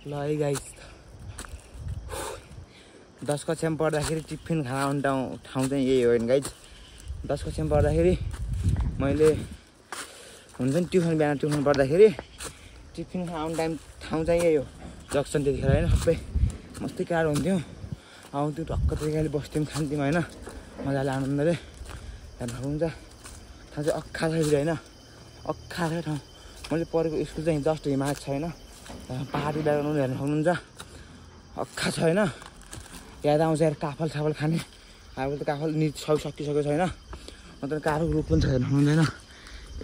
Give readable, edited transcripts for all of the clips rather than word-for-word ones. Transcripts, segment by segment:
ल है गाइस 10 कक्षामा पढ्दाखेरि टिफिन खाना आउने ठाउँ चाहिँ यही हो नि गाइस 10 कक्षामा पढ्दाखेरि मैले हुन्छ नि बिहान ट्युसन पढ्दाखेरि टिफिन खाना आउने ठाउँ चाहिँ यही हो जक्सन त्यतिखेर होइन सबै मस्तै टाढो हुन्थ्यो आउँथ्यो टक्क त्यतिखेर बस्थ्यौँ खान्थ्यौँ होइन मजाले आनन्दले हुन्छ थाहा चाहिँ अक्खा छ फेरि होइन अक्खा छ ठाउँ मैले पढेको स्कुल चाहिँ जस्ट हिमाल छैन पहाडी ब्याकग्राउन्ड हेर्न सक्नुहुन्छ अक्खा छ होइन याद आउँछ यार काफल साफल खाने अब त काफल सकिसकेको छैन अन्त कारो रुख पनि छ हेर्नु हुँदैन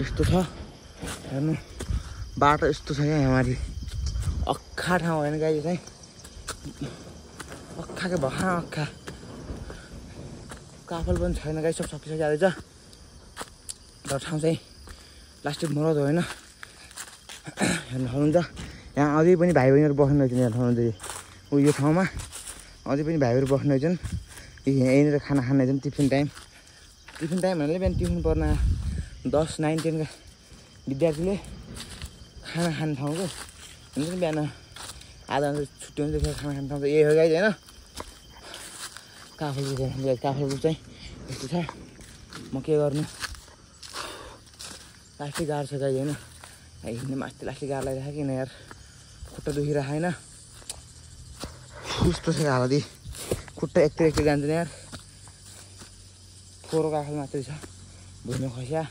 यस्तो छ हेर्नु बाटो यस्तो छ यहाँ हमारी अक्खा ठाउँ होइन गाई चाहिँ अक्खाको भखा अक्खा काफल पनि छैन गाई सब सकिसकेको रहेछ र ठाउँ चाहिँ प्लास्टिक मरद होइन हेर्नु सक्नुहुन्छ यहाँ अझै पनि भाइ बहिनीहरू बस्नु रहेछन् यहाँ ठाउँमा यो ठाउँमा अझै पनि भाइहरू बस्नु रहेछन् यहीँनिर खाना खाने रहेछन् टिफिन टाइम भन्नाले बिहान ट्युसन पढ्न 10, 9, 10 का विद्यार्थीले खाना खाने ठाउँको हुन्छ नि बिहान आधा छुट्टी हुन्छ खाना खाने ठाउँ त यही हो गाइज होइन काफल चाहिँ यस्तो छ म के गर्नु लास्टै गाह्रो छ गाइज होइन हिँड्ने माथि लास्टै गाह्रो लागिरहेको किन यार खुट्टा दुखिरहेको होइन कस्तो छ हालत खुट्टा एकतिर जान्छ नि यार थोरो काफल मात्रै छ भुइँमा खस्या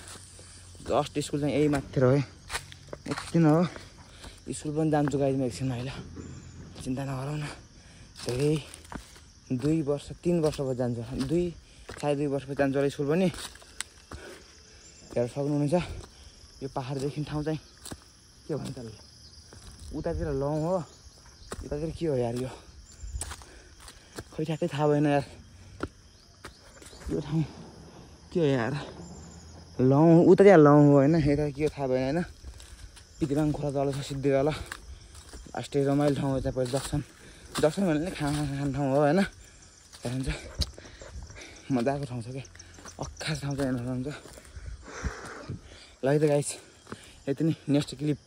जस्ट स्कुल चाहिँ यही माथि हो है एकछिन हो स्कुल पनि जान्छु गाइज म एकछिन अहिले चिन्ता नगरौँ न धेरै 2 वर्ष 3 वर्ष बाद जान्छु सायद 2 वर्ष बाद जान्छु होला स्कुल पनि हेर्न सक्नुहुनेछ यो पहाडदेखि ठाउँ चाहिँ के भन्छ त उतातिर लङ हो यतातिर के हो यार यो खै ठ्याक्कै थाहा भएन यार यो ठाउँ के हो यार लङ उतातिर लङ हो होइन यता के हो थाहा भएन होइन पितिबाङ खोला तल छ सिद्धि तल लास्टै रमाइलो ठाउँ हो यता पहिला जक्सन भन्नाले खाना खाने ठाउँ हो होइन हेर्नुहुन्छ मजाको ठाउँ छ क्या अक्खा ठाउँ चाहिँ हेर्नु सक्नुहुन्छ ल है त गाइस यति नै नेक्स्ट क्लिप